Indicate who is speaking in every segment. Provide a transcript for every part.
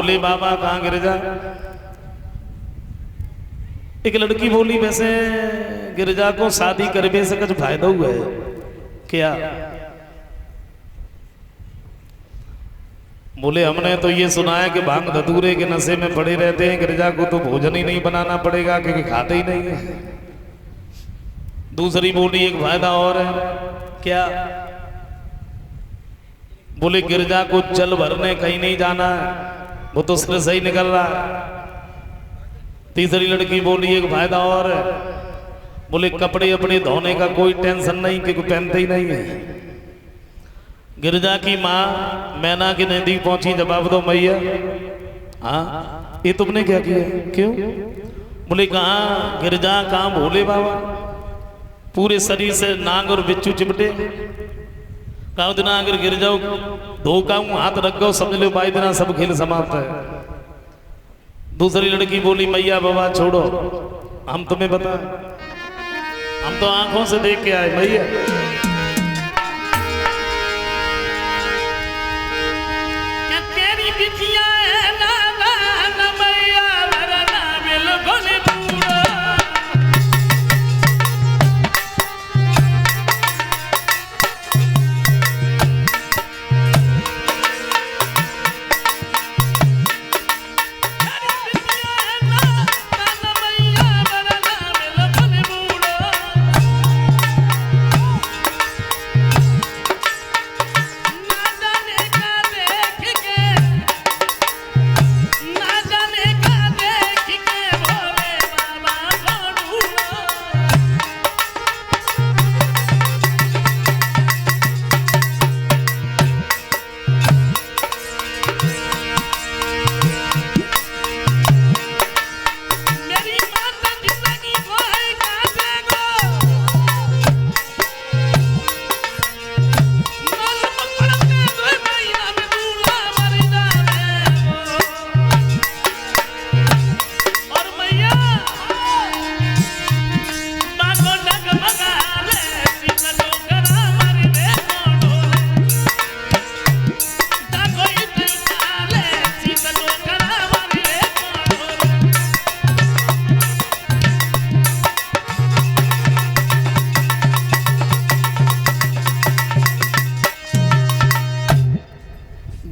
Speaker 1: बोले बाबा कहाँ गिरजा। एक लड़की बोली वैसे गिरजा को शादी करने से कुछ फायदा हुआ है क्या। बोले हमने तो ये सुना है कि भांग धतूरे के नशे में पड़े रहते हैं, गिरजा को तो भोजन ही नहीं बनाना पड़ेगा क्योंकि खाते ही नहीं है। दूसरी बोली एक फायदा और है क्या। बोले गिरजा को जल भरने कहीं नहीं जाना है, वो तो सिर से ही निकल रहा है। तीसरी लड़की बोली एक फायदा और है, बोले कपड़े अपने धोने का कोई टेंशन नहीं क्योंकि पहनते ही नहीं है। गिरजा की माँ मैना के नजदीक पहुंची, जवाब दो मैया। हाँ ये तुमने क्या किया, क्यों। बोले कहाँ गिरजा कहाँ भोले बाबा, पूरे शरीर से नाग और बिच्छू चिपटे। कहा दिन अगर गिर जाओ धोखा हाथ रख गो समझ लो भाई दिन सब खेल समाप्त है। दूसरी लड़की बोली मैया बाबा छोड़ो, हम तुम्हें बता, हम तो आंखों से देख के आए भैया। तेरी बिटिया है ना ना ना मैया वरना बिल्कुल बूढ़ो।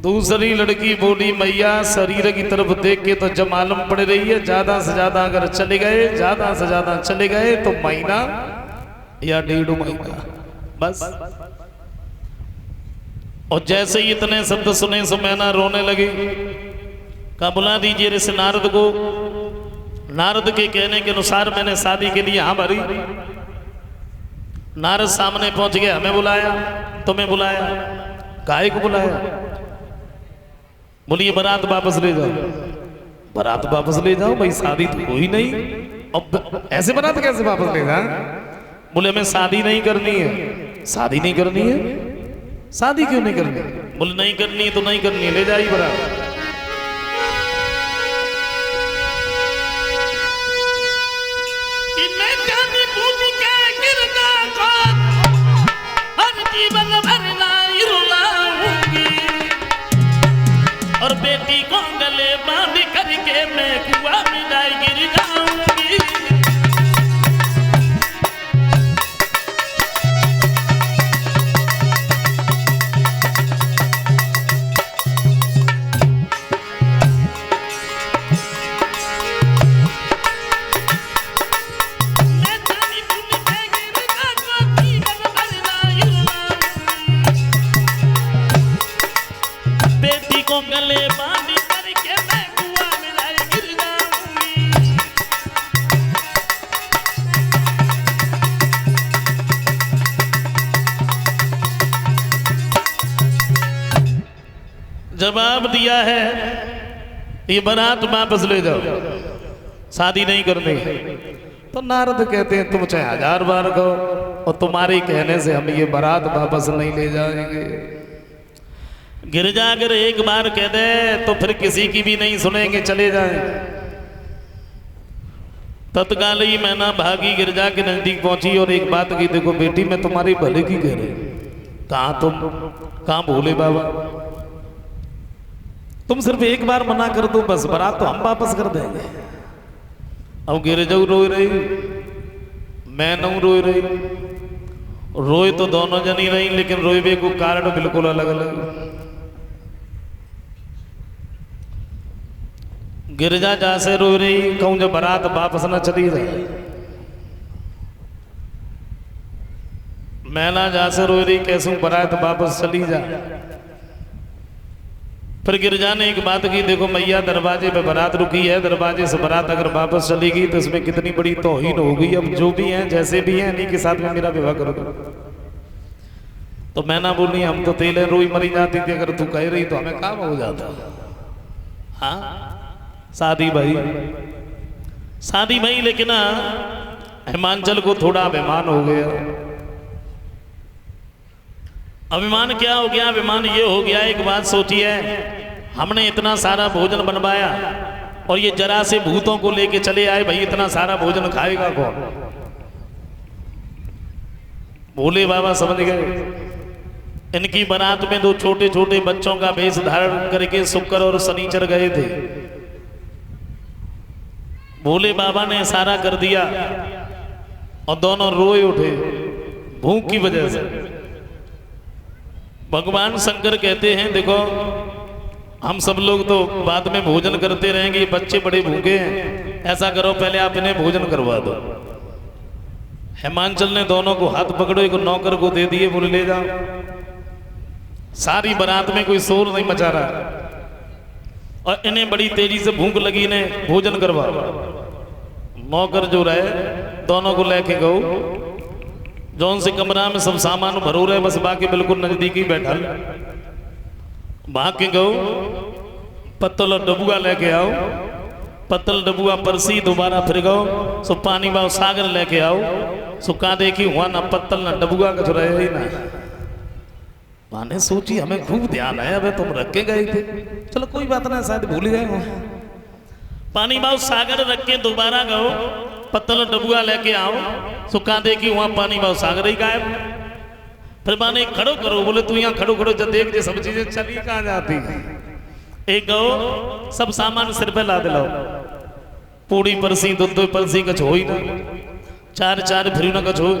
Speaker 1: दूसरी लड़की बोली मैया शरीर की तरफ देख के तो जब मालूम पड़ रही है ज्यादा से ज्यादा अगर चले गए, ज्यादा से ज्यादा चले गए तो महीना या 1.5 महीना बस। और जैसे ही इतने शब्द सुने सो मैना रोने लगी। कहा बुला दीजिए ऋषि नारद को। नारद के कहने के अनुसार मैंने शादी के लिए हाँ भरी। नारद सामने पहुंच गया, हमें बुलाया, तुम्हें बुलाया, गाय को बुलाया। बोलिए बारात वापस ले जाओ। बारात वापस ले जाओ भाई, शादी तो हुई नहीं, अब ऐसे बारात कैसे वापस ले जाओ। बोले हमें शादी नहीं करनी है। शादी नहीं करनी है, शादी क्यों नहीं करनी। बोले नहीं करनी है तो नहीं करनी है, ले जाइए बारात। और बेटी को गले बांध करके मैं कुआं में जाए गिर जाऊंगी। बेटी को गले बांध करके मैं कुआं में जाए गिर जाऊंगी। जवाब दिया है ये बारात वापस ले जाओ, शादी नहीं करनी। तो नारद कहते हैं तुम चाहे 1000 बार कहो और तुम्हारे कहने से हम ये बारात वापस नहीं ले जाएंगे। गिरजा अगर एक बार कह दे तो फिर किसी की भी नहीं सुनेंगे, चले जाएं। तत्काल ही मैना भागी गिरजा के नजदीक पहुंची और एक बात की, देखो बेटी मैं तुम्हारी भले की कह रही, कहाँ तुम कहाँ भोले बाबा। तुम सिर्फ एक बार मना कर दो बस, बारात तो हम वापस कर देंगे। अब गिरजाऊ रोई रही, मैं नऊ रोई रही। रोए तो दोनों जनी रही, लेकिन रोईबे को कारण बिल्कुल अलग अलग। गिरजा जा से रो रही, कहूं जब बारात वापस न चली रही। मैना जा से रो रही, कैसू बारात वापस चली जा। फिर गिरजा ने एक बात की, देखो मैया दरवाजे पे बारात रुकी है, दरवाजे से बारात अगर वापस चली गई तो इसमें कितनी बड़ी तौहीन होगी। अब जो भी हैं जैसे भी हैं, इन्हीं के साथ में मेरा विवाह कर दो। तो मैना बोली, हम तो तेले रोई मरी जाती थी, अगर तू कह रही तो हमें काम हो जाता। हाँ शादी भाई, शादी भाई, लेकिन हिमांचल को थोड़ा अभिमान हो गया। अभिमान क्या हो गया? अभिमान ये हो गया, एक बात सोचिए, हमने इतना सारा भोजन बनवाया और ये जरा से भूतों को लेके चले आए, भाई इतना सारा भोजन खाएगा कौन? भोले बाबा समझ गए। इनकी बारात में दो छोटे छोटे बच्चों का वेश धारण करके शुक्र और शनिचर गए थे। भोले बाबा ने इशारा कर दिया और दोनों रोए उठे भूख की वजह से। भगवान शंकर कहते हैं, देखो हम सब लोग तो बाद में भोजन करते रहेंगे, बच्चे बड़े भूखे हैं, ऐसा करो पहले आप इन्हें भोजन करवा दो। हिमांचल ने दोनों को हाथ पकड़ो, एक नौकर को दे दिए, बोले ले जाओ। सारी बारात में कोई शोर नहीं मचा रहा और इन्हें बड़ी तेजी से भूख लगी, इन्हें भोजन करवा। नौकर जो रहे दोनों को लेके गो, जौन से कमरा में सब सामान भरो रहे, बस बाकी बिल्कुल नजदीकी बैठा। भाग के गो, पत्तल और डबुआ लेके आओ, पत्तल डबुआ परसी दोबारा फिर गो, सो पानी बाव सागर लेके आओ। सो का देखी हुआ ना पत्तल ना डबुआ का रहे ही ना। माने सोची हमें खूब ध्यान है, अबे तुम रख के गए थे, चलो कोई बात ना, शायद भूल गए हो। पानी बाव सागर रख के दोबारा गो, पत्तल डबुआ लेके आओ, सुखा दे कि वहां पानी बाव सागर ही गायब। फिर माने खड़ो करो, बोले तू यहाँ खड़ो खड़ो जब देख जे सब चीजें चली कहाँ जाती। एक गो सब सामान सिर पे ला दिलाओ, पूड़ी परसी दूध परसी कछ हो ही ना, चार चार फिर न कछ हो,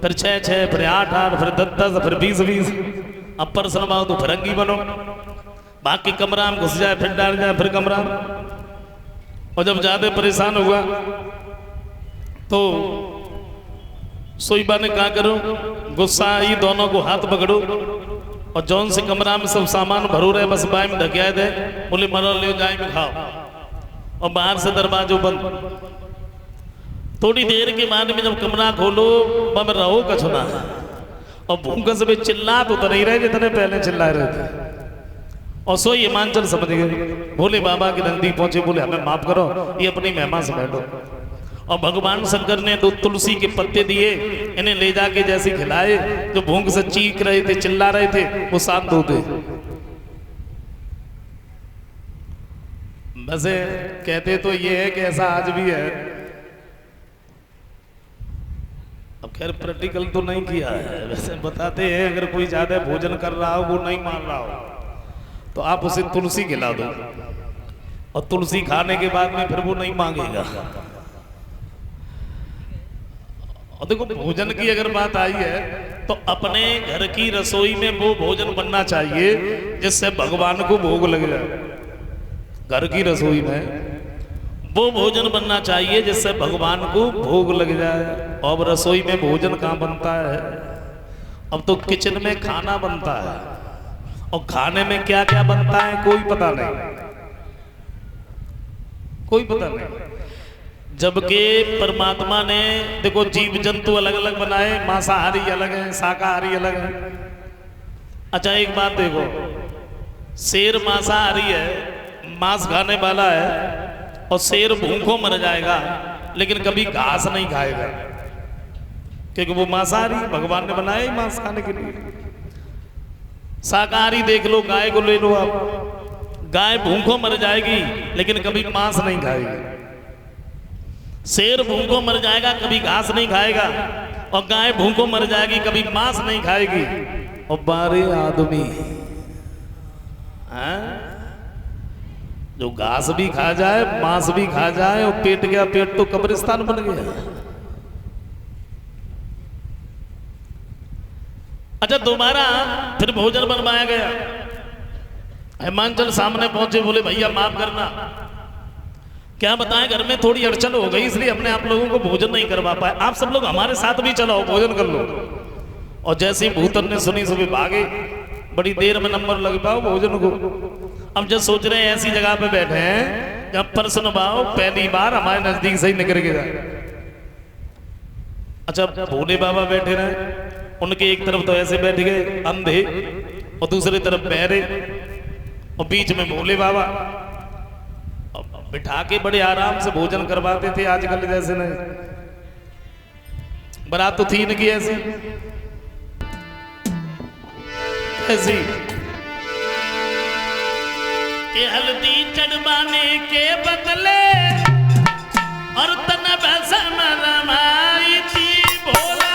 Speaker 1: फिर छह छह, फिर आठ आठ, फिर 10 फिर 20 अब परसन माओ तो फिरंगी बनो। बाकी कमरा में घुस जाए, फिर डाल जाए, फिर कमरा में। और जब ज्यादा परेशान हुआ तो सोईबा ने कहा करो, गुस्सा आई, दोनों को हाथ पकड़ो और जौन से कमरा में सब सामान भरो रहे, बस बाय में ढकिया दे, बोले मरो ले जाए में खाओ। और बाहर से दरवाजो बंद। थोड़ी देर के बाद में जब कमरा खोलो, बम रहो कछुना और भूख से चिल्ला तो नहीं रहे जितने पहले चिल्ला रहे थे। और सो हिमांचल समझ गए, भोले बाबा के नजदीक पहुंचे, बोले हमें माफ करो, ये अपनी महिमा से बैठो। और भगवान शंकर ने 2 तुलसी के पत्ते दिए, इन्हें ले जाके जैसे खिलाए, जो भूख से चीख रहे थे चिल्ला रहे थे वो शांत होते। वैसे कहते तो ये है कि ऐसा आज भी है, अब खैर प्रैक्टिकल तो नहीं किया है, वैसे बताते हैं अगर कोई ज्यादा भोजन कर रहा हो, वो नहीं मान रहा हो, तो आप उसे तुलसी खिला दो और तुलसी खाने के बाद में फिर वो नहीं मांगेगा। और देखो भोजन की अगर बात आई है तो अपने घर की रसोई में वो भोजन बनना चाहिए जिससे भगवान को भोग लग जाए। घर की रसोई में वो भोजन बनना चाहिए जिससे भगवान को भोग लग जाए। और रसोई में भोजन कहाँ बनता है? अब तो किचन में खाना बनता है, और खाने में क्या क्या बनता है कोई पता नहीं, कोई पता नहीं। जबकि परमात्मा ने देखो जीव जंतु अलग अलग बनाए, मांसाहारी अलग है, शाकाहारी अलग है। अच्छा एक बात देखो, शेर मांसाहारी है, मांस खाने वाला है, और शेर भूखों मर जाएगा लेकिन कभी घास नहीं खाएगा, क्योंकि वो मांसाहारी भगवान ने बनाया ही मांस खाने के लिए। शाकाहारी देख लो, गाय को ले लो आप, गाय भूखों मर जाएगी लेकिन कभी मांस नहीं खाएगी। शेर भूखों मर जाएगा, कभी घास नहीं खाएगा, और गाय भूखों मर जाएगी, कभी मांस नहीं खाएगी। और 12 आदमी जो घास भी खा जाए, मांस भी खा जाए, और पेट गया पेट तो कब्रिस्तान बन गया। अच्छा, दोबारा फिर भोजन बनवाया गया। हिमांचल सामने पहुंचे, बोले भैया माफ करना, क्या बताएं घर में थोड़ी अड़चन हो गई, इसलिए हमने आप लोगों को भोजन नहीं करवा पाए, आप सब लोग हमारे साथ भी चलो, भोजन कर लो। और जैसे ही भूतन ने सुनी, सुबह भागे, बड़ी देर में नंबर लग पाओ भोजन को। अब जब सोच रहे हैं ऐसी जगह पे बैठे हैं जब प्रश्न भाव पहली बार हमारे नजदीक से ही निकल के जाए। अच्छा, भोले बाबा बैठे रहे, उनके एक तरफ तो ऐसे बैठ गए अंधे, और दूसरी तरफ बहरे, और बीच में भोले बाबा। बिठा के बड़े आराम से भोजन करवाते थे, आजकल जैसे नहीं। बारात तो थी इनकी ऐसी ऐसी कि हल्दी चढ़वाने के बदले और तन बसम रमाई थी भोला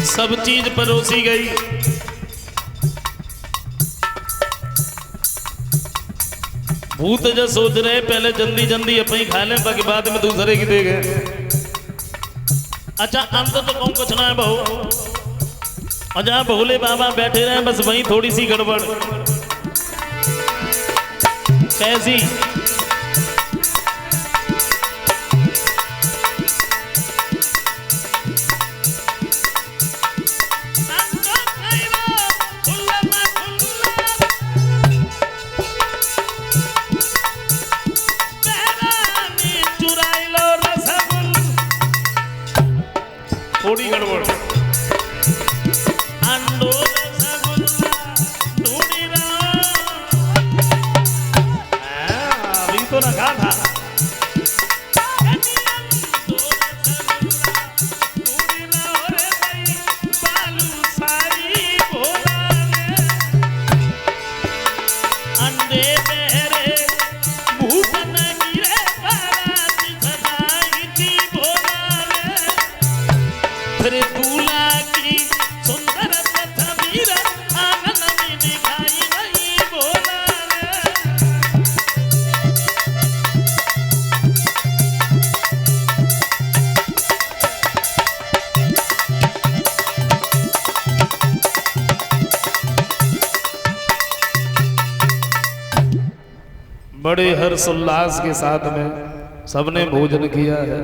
Speaker 1: सब चीज परोसी गई। भूत जो सोच रहे पहले जल्दी जल्दी अपनी खा लें, बाकी बाद में दूसरे की दे गए। अच्छा, अंत तो कहूं कुछ ना है बहू, और जहां भोले बाबा बैठे रहे बस वहीं थोड़ी सी गड़बड़। कैसी? थोड़ी गड़बड़। अभी तो ना कहा था। बड़े हर्षोल्लास के साथ में सबने भोजन किया है।